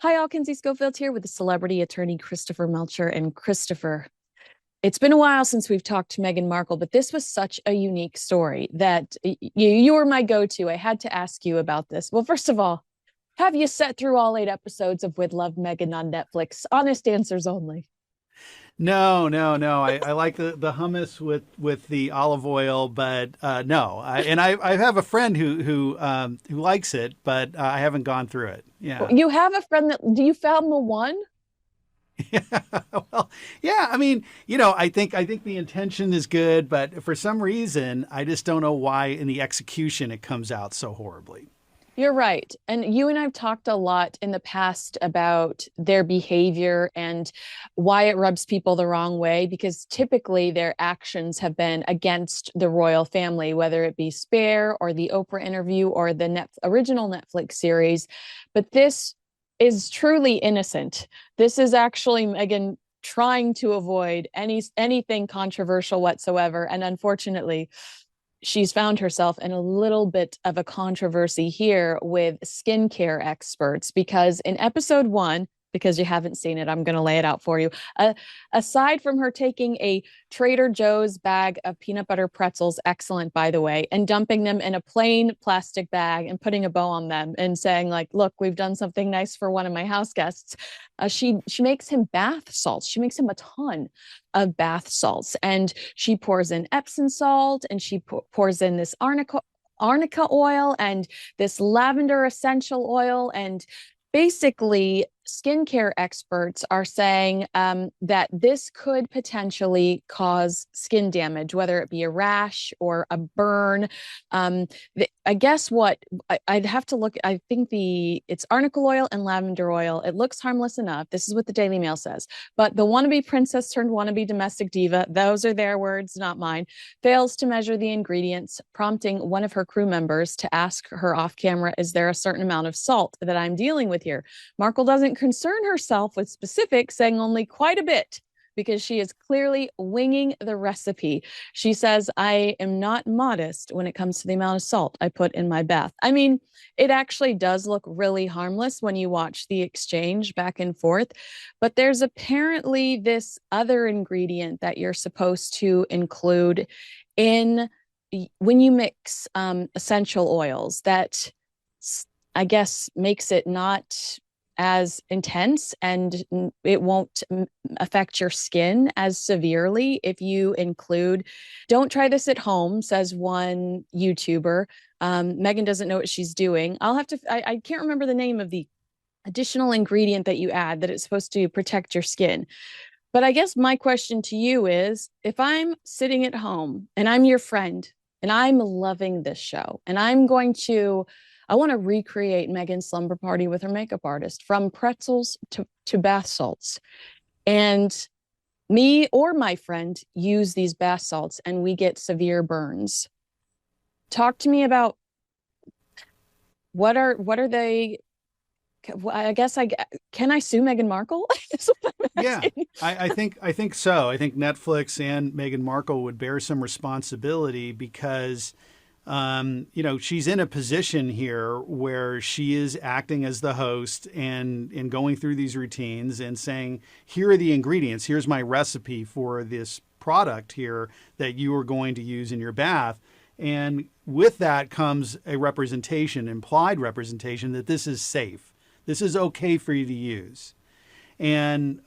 Hi, all. Kinsey Schofield here with the celebrity attorney Christopher Melcher. And Christopher, it's been a while since we've talked to Meghan Markle, but this was such a unique story that you were my go-to. I had to ask you about this. Well, first of all, have you sat through all 8 episodes of With Love, Meghan on Netflix? Honest answers only. No, no, no. I like the hummus with the olive oil, but no. I have a friend who likes it, but I haven't gone through it. Yeah. You have a friend that, do you found the one? Yeah. Well, yeah. I mean, I think the intention is good, but for some reason, I just don't know why in the execution it comes out so horribly. You're right. And you and I've talked a lot in the past about their behavior and why it rubs people the wrong way, because typically their actions have been against the royal family, whether it be Spare or the Oprah interview or the original Netflix series. But this is truly innocent. This is actually Meghan trying to avoid anything controversial whatsoever. And unfortunately, she's found herself in a little bit of a controversy here with skincare experts because in episode 1, because you haven't seen it, I'm going to lay it out for you. Aside from her taking a Trader Joe's bag of peanut butter pretzels, excellent, by the way, and dumping them in a plain plastic bag and putting a bow on them and saying, like, look, we've done something nice for one of my house guests. She makes him bath salts. She makes him a ton of bath salts, and she pours in Epsom salt, and she pours in this arnica oil and this lavender essential oil. And basically, skincare experts are saying that this could potentially cause skin damage, whether it be a rash or a burn. I guess what I'd have to look, I think it's arnica oil and lavender oil. It looks harmless enough. This is what the Daily Mail says. But the wannabe princess turned wannabe domestic diva, those are their words, not mine, fails to measure the ingredients, prompting one of her crew members to ask her off camera, is there a certain amount of salt that I'm dealing with here? Markle doesn't concern herself with specifics, saying only quite a bit, because she is clearly winging the recipe. She says, I am not modest when it comes to the amount of salt I put in my bath. I mean, it actually does look really harmless when you watch the exchange back and forth, but there's apparently this other ingredient that you're supposed to include in when you mix essential oils that I guess makes it not as intense, and it won't affect your skin as severely if you include. Don't try this at home, says one YouTuber. Meghan doesn't know what she's doing. I can't remember the name of the additional ingredient that you add that it's supposed to protect your skin. But I guess my question to you is, if I'm sitting at home and I'm your friend and I'm loving this show and I want to recreate Meghan's slumber party with her makeup artist, from pretzels to bath salts. And me or my friend use these bath salts and we get severe burns. Talk to me about what are they? I guess can I sue Meghan Markle? That's what I'm Yeah, asking. I think so. I think Netflix and Meghan Markle would bear some responsibility because she's in a position here where she is acting as the host and going through these routines and saying, here are the ingredients. Here's my recipe for this product here that you are going to use in your bath. And with that comes a representation, implied representation, that this is safe. This is okay for you to use. And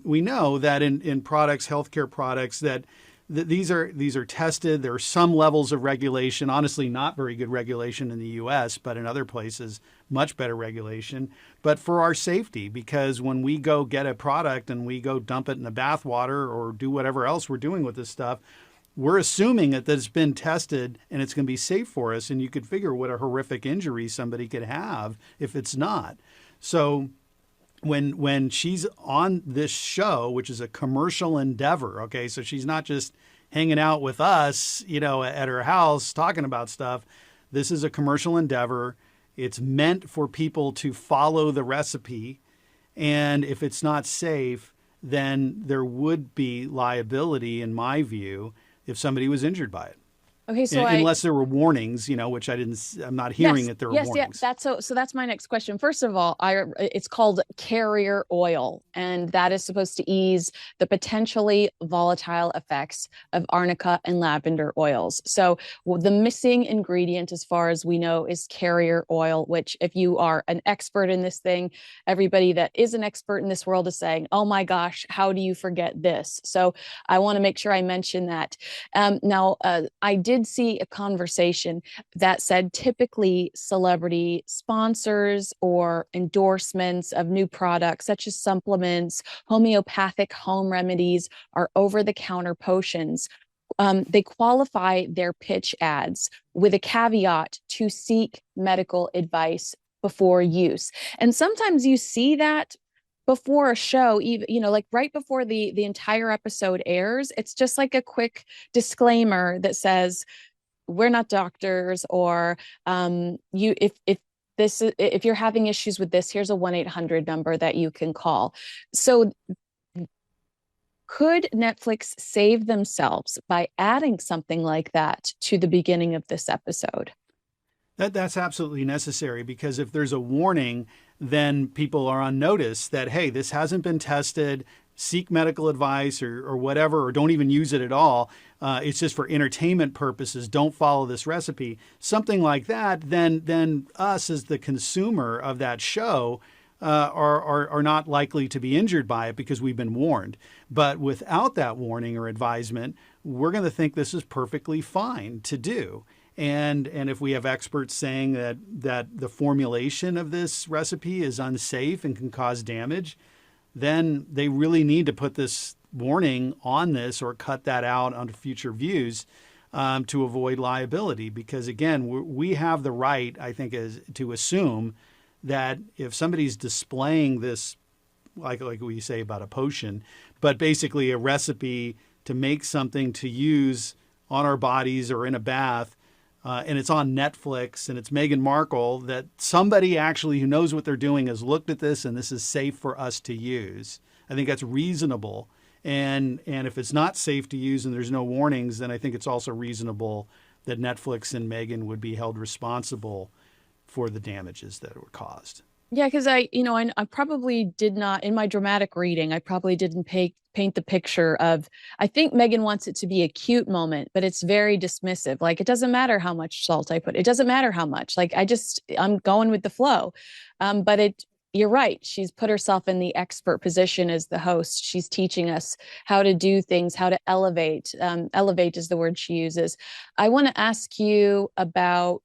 we know that in products, healthcare products, that these are tested. There are some levels of regulation, honestly, not very good regulation in the US, but in other places, much better regulation. But for our safety, because when we go get a product and we go dump it in the bath water or do whatever else we're doing with this stuff, we're assuming that it's been tested and it's going to be safe for us. And you could figure what a horrific injury somebody could have if it's not. So when she's on this show, which is a commercial endeavor, okay, so she's not just hanging out with us, at her house talking about stuff. This is a commercial endeavor. It's meant for people to follow the recipe. And if it's not safe, then there would be liability, in my view, if somebody was injured by it. Okay, so unless there were warnings, which I'm not hearing yes, that there were yes, yeah. warnings. So that's my next question. First of all, it's called carrier oil, and that is supposed to ease the potentially volatile effects of arnica and lavender oils. So the missing ingredient, as far as we know, is carrier oil, which if you are an expert in this thing, everybody that is an expert in this world is saying, "Oh my gosh, how do you forget this?" So I want to make sure I mention that. Now, I did see a conversation that said typically celebrity sponsors or endorsements of new products, such as supplements, homeopathic home remedies, or over the counter potions. They qualify their pitch ads with a caveat to seek medical advice before use. And sometimes you see that before a show, even like right before the entire episode airs. It's just like a quick disclaimer that says we're not doctors, or you if you're having issues with this, here's a 1-800 number that you can call. So could Netflix save themselves by adding something like that to the beginning of this episode? That's absolutely necessary, because if there's a warning, then people are on notice that, hey, this hasn't been tested. Seek medical advice, or whatever, or don't even use it at all. It's just for entertainment purposes. Don't follow this recipe. Something like that. Then us as the consumer of that show are not likely to be injured by it because we've been warned. But without that warning or advisement, we're going to think this is perfectly fine to do. And if we have experts saying that the formulation of this recipe is unsafe and can cause damage, then they really need to put this warning on this or cut that out on future views to avoid liability. Because again, we have the right, I think, to assume that if somebody's displaying this, like we say about a potion, but basically a recipe to make something to use on our bodies or in a bath, and it's on Netflix and it's Meghan Markle, that somebody actually who knows what they're doing has looked at this and this is safe for us to use. I think that's reasonable. And if it's not safe to use and there's no warnings, then I think it's also reasonable that Netflix and Meghan would be held responsible for the damages that were caused. Yeah, because I probably did not, in my dramatic reading, I probably didn't paint the picture of, I think Meghan wants it to be a cute moment, but it's very dismissive. Like, it doesn't matter how much salt I put. It doesn't matter how much. Like, I'm going with the flow. But you're right. She's put herself in the expert position as the host. She's teaching us how to do things, how to elevate. Elevate is the word she uses. I want to ask you about,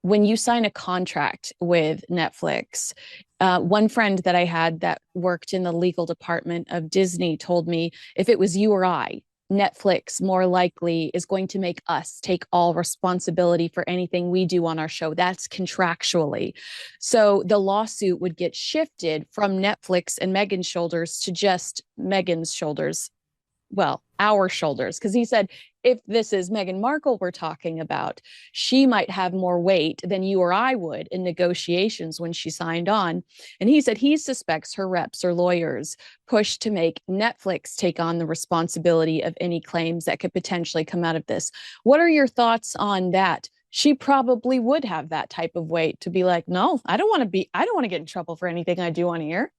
when you sign a contract with Netflix. One friend that I had that worked in the legal department of Disney told me, if it was you or I, Netflix more likely is going to make us take all responsibility for anything we do on our show. That's contractually. So the lawsuit would get shifted from Netflix and Meghan's shoulders to just Meghan's shoulders. Well, our shoulders, because he said, if this is Meghan Markle we're talking about, she might have more weight than you or I would in negotiations when she signed on. And he said he suspects her reps or lawyers pushed to make Netflix take on the responsibility of any claims that could potentially come out of this. What are your thoughts on that? She probably would have that type of weight to be like, no, I don't want to get in trouble for anything I do on here.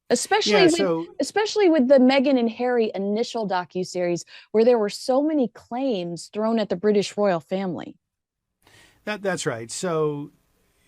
Yeah, Especially with so especially with the Meghan and Harry initial docuseries, where there were so many claims thrown at the British royal family. that's right. So,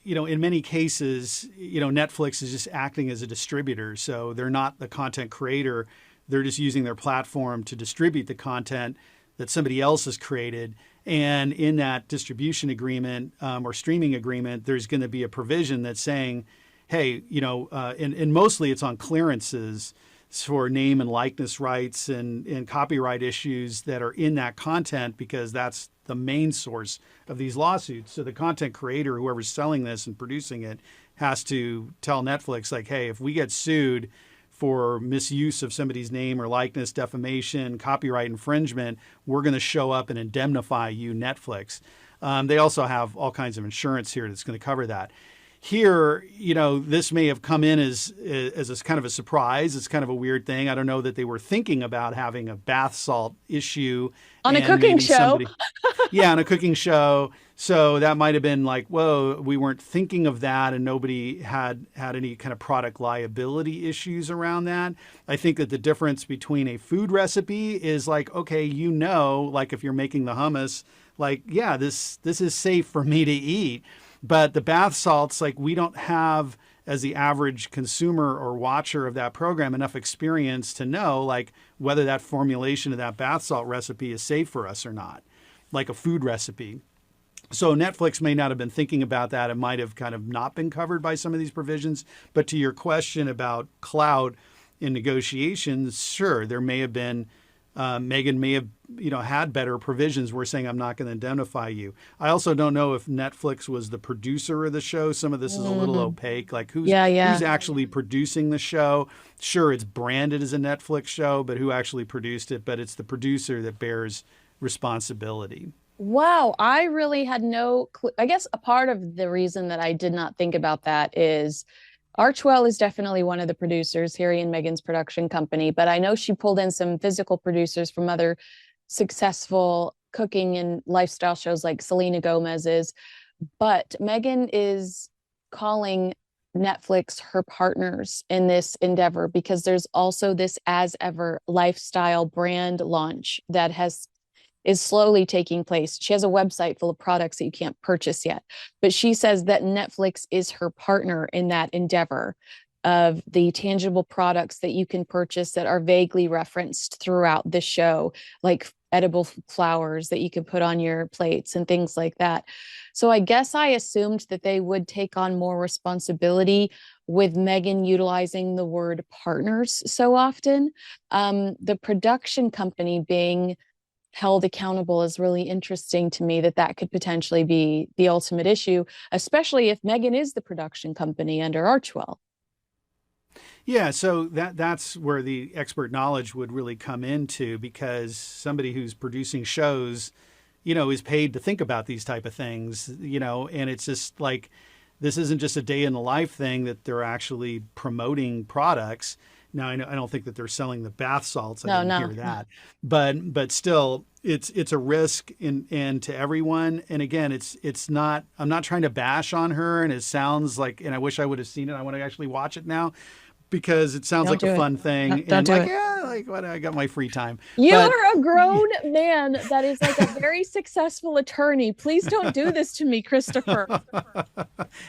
in many cases, Netflix is just acting as a distributor. So they're not the content creator. They're just using their platform to distribute the content that somebody else has created. And in that distribution agreement or streaming agreement, there's going to be a provision that's saying, hey, and mostly it's on clearances for name and likeness rights and copyright issues that are in that content, because that's the main source of these lawsuits. So the content creator, whoever's selling this and producing it, has to tell Netflix, like, hey, if we get sued for misuse of somebody's name or likeness, defamation, copyright infringement, we're going to show up and indemnify you, Netflix. They also have all kinds of insurance here that's going to cover that. here, this may have come in as a kind of a surprise. It's kind of a weird thing. I don't know that they were thinking about having a bath salt issue On a and cooking maybe show. somebody, yeah, on a cooking show. So that might have been like, whoa, we weren't thinking of that, and nobody had any kind of product liability issues around that. I think that the difference between a food recipe is like, okay, like if you're making the hummus, like, yeah, this is safe for me to eat. But the bath salts, like, we don't have, as the average consumer or watcher of that program, enough experience to know like whether that formulation of that bath salt recipe is safe for us or not, like a food recipe. So Netflix may not have been thinking about that. It might have kind of not been covered by some of these provisions. But to your question about clout in negotiations, sure, there may have been, Meghan may have, had better provisions. We're saying I'm not going to indemnify you. I also don't know if Netflix was the producer of the show. Some of this is a little opaque. Like who's actually producing the show? Sure, it's branded as a Netflix show, but who actually produced it? But it's the producer that bears responsibility. Wow, I really had no clue. I guess a part of the reason that I did not think about that is Archwell is definitely one of the producers, Harry and Meghan's production company, but I know she pulled in some physical producers from other successful cooking and lifestyle shows like Selena Gomez's. But Meghan is calling Netflix her partners in this endeavor because there's also this As Ever lifestyle brand launch that is slowly taking place. She has a website full of products that you can't purchase yet, but she says that Netflix is her partner in that endeavor of the tangible products that you can purchase that are vaguely referenced throughout the show, like edible flowers that you can put on your plates and things like that. So I guess I assumed that they would take on more responsibility with Meghan utilizing the word partners so often. The production company being held accountable is really interesting to me, that could potentially be the ultimate issue, especially if Meghan is the production company under Archwell. Yeah, so that's where the expert knowledge would really come into, because somebody who's producing shows, is paid to think about these type of things, and it's just like, this isn't just a day in the life thing, that they're actually promoting products. Now, I don't think that they're selling the bath salts. I didn't hear that, but still, it's a risk and to everyone. And again, it's not. I'm not trying to bash on her, and it sounds like, and I wish I would have seen it. I want to actually watch it now, because it sounds like a fun thing. Don't do it. Yeah, like what, I got my free time. You're a grown man that is like a very successful attorney. Please don't do this to me, Christopher.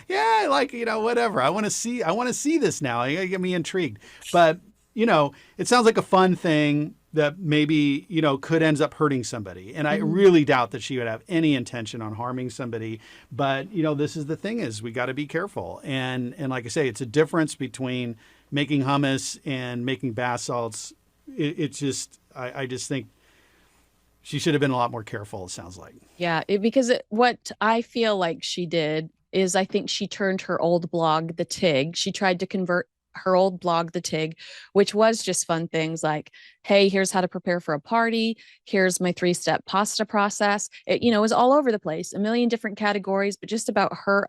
Yeah, like, whatever. I want to see this now. You get me intrigued. But, it sounds like a fun thing that maybe, could ends up hurting somebody. And I really doubt that she would have any intention on harming somebody. But, this is the thing, is we got to be careful. And like I say, it's a difference between making hummus and making bath salts. I just think she should have been a lot more careful, it sounds like. Yeah, what I feel like she did is, I think she turned her old blog, The Tig. She tried to convert her old blog, The Tig, which was just fun things like, hey, here's how to prepare for a party. Here's my 3-step pasta process. It, was all over the place, a million different categories, but just about her,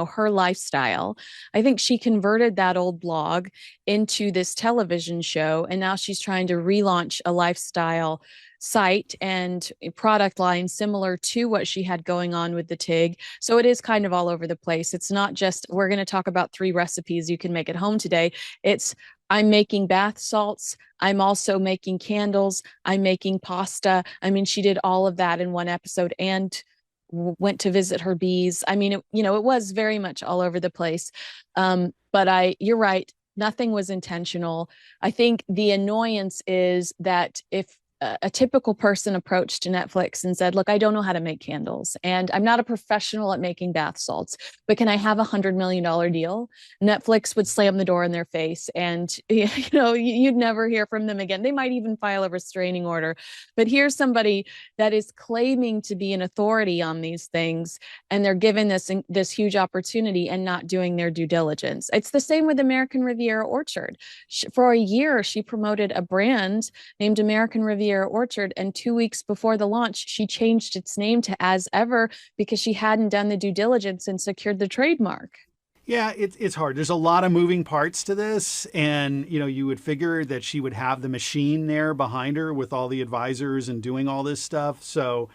her lifestyle. I think she converted that old blog into this television show, and now she's trying to relaunch a lifestyle site and a product line similar to what she had going on with the TIG. So it is kind of all over the place. It's not just, we're going to talk about 3 recipes you can make at home today. It's, I'm making bath salts. I'm also making candles. I'm making pasta. I mean, she did all of that in one episode and went to visit her bees. I mean, it was very much all over the place. But you're right. Nothing was intentional. I think the annoyance is that if a typical person approached to Netflix and said, look, I don't know how to make candles, and I'm not a professional at making bath salts, but can I have $100 million deal? Netflix would slam the door in their face, and you'd never hear from them again. They might even file a restraining order. But here's somebody that is claiming to be an authority on these things, and they're given this huge opportunity and not doing their due diligence. It's the same with American Riviera Orchard. For a year, she promoted a brand named American Riviera Orchard, and 2 weeks before the launch, she changed its name to As Ever because she hadn't done the due diligence and secured the trademark. Yeah, it's hard. There's a lot of moving parts to this. And, you would figure that she would have the machine there behind her with all the advisors and doing all this stuff. So,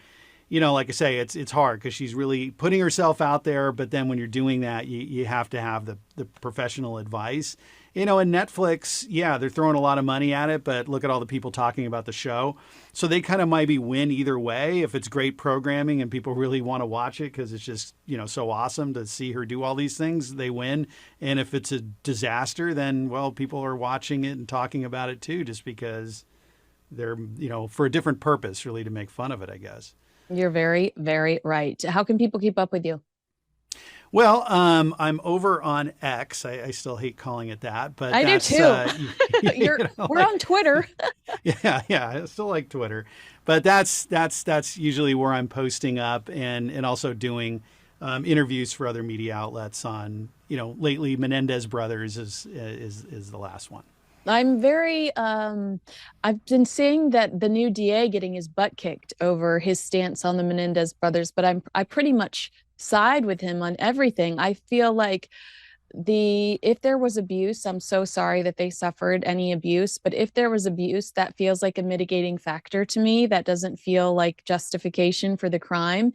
like I say, it's hard because she's really putting herself out there. But then when you're doing that, you have to have the professional advice. And Netflix, yeah, they're throwing a lot of money at it, but look at all the people talking about the show. So they kind of maybe win either way. If it's great programming and people really want to watch it because it's just, so awesome to see her do all these things, they win. And if it's a disaster, then, well, people are watching it and talking about it too, just because they're, for a different purpose, really to make fun of it, I guess. You're very, very right. How can people keep up with you? Well, I'm over on X. I still hate calling it that, but I do too. We're on Twitter. Yeah, I still like Twitter, but that's usually where I'm posting up and also doing interviews for other media outlets on, lately Menendez brothers is the last one. I'm very, I've been seeing that the new DA getting his butt kicked over his stance on the Menendez brothers, but I pretty much side with him on everything. I feel like if there was abuse, I'm so sorry that they suffered any abuse, but if there was abuse, that feels like a mitigating factor to me. That doesn't feel like justification for the crime.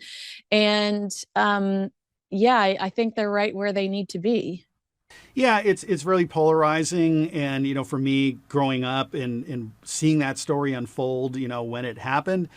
And yeah, I think they're right where they need to be. Yeah, it's really polarizing. And, for me growing up and seeing that story unfold, when it happened,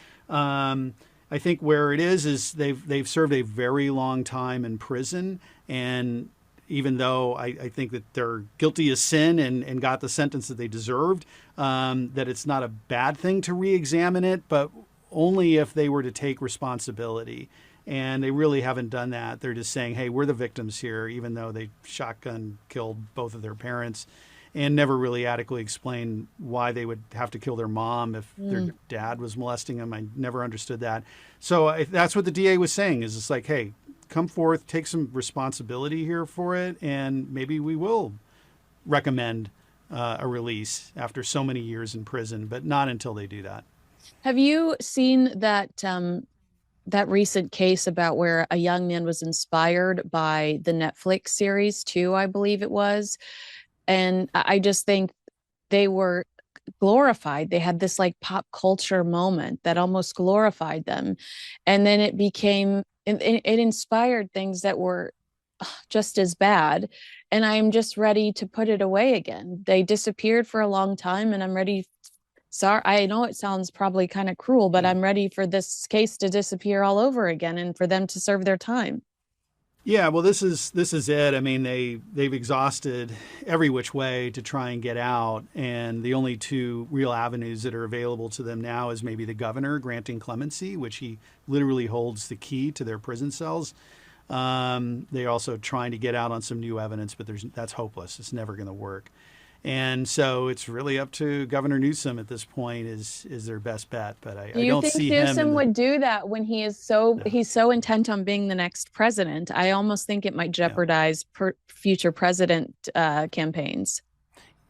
I think where it is they've served a very long time in prison. And even though I think that they're guilty of sin and got the sentence that they deserved, that it's not a bad thing to re-examine it, but only if they were to take responsibility. And they really haven't done that. They're just saying, hey, we're the victims here, even though they shotgun killed both of their parents and never really adequately explained why they would have to kill their mom if their dad was molesting them. I never understood that. So that's what the DA was saying, is it's like, hey, come forth, take some responsibility here for it, and maybe we will recommend a release after so many years in prison, but not until they do that. Have you seen that recent case about where a young man was inspired by the Netflix series too, I believe it was? And I just think they were glorified. They had this like pop culture moment that almost glorified them. And then it inspired things that were just as bad. And I'm just ready to put it away again. They disappeared for a long time, and I'm ready. Sorry, I know it sounds probably kind of cruel, but I'm ready for this case to disappear all over again and for them to serve their time. Yeah, well, this is it. I mean, they've exhausted every which way to try and get out, and the only two real avenues that are available to them now is maybe the governor granting clemency, which he literally holds the key to their prison cells. They're also trying to get out on some new evidence, but that's hopeless. It's never going to work. And so it's really up to Governor Newsom at this point is their best bet. But I don't see him. Do you think Newsom would do that when he's so intent on being the next president? I almost think it might jeopardize future president campaigns.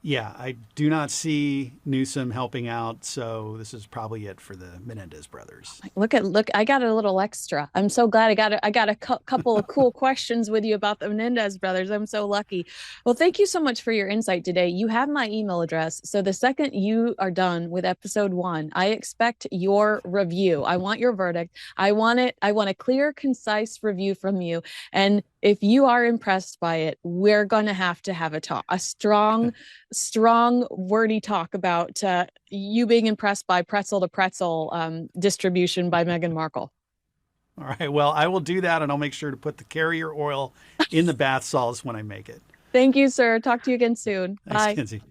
Yeah, I do not see Newsom helping out, so this is probably it for the Menendez brothers. Look, I got a little extra. I'm so glad I got a couple of cool questions with you about the Menendez brothers. I'm so lucky. Well, thank you so much for your insight today. You have my email address. So the second you are done with episode 1, I expect your review. I want your verdict. I want a clear, concise review from you. And if you are impressed by it, we're going to have a talk, a strong, wordy talk about you being impressed by pretzel to pretzel distribution by Meghan Markle. All right. Well, I will do that, and I'll make sure to put the carrier oil in the bath salts when I make it. Thank you, sir. Talk to you again soon. Thanks, Bye. Kinsey.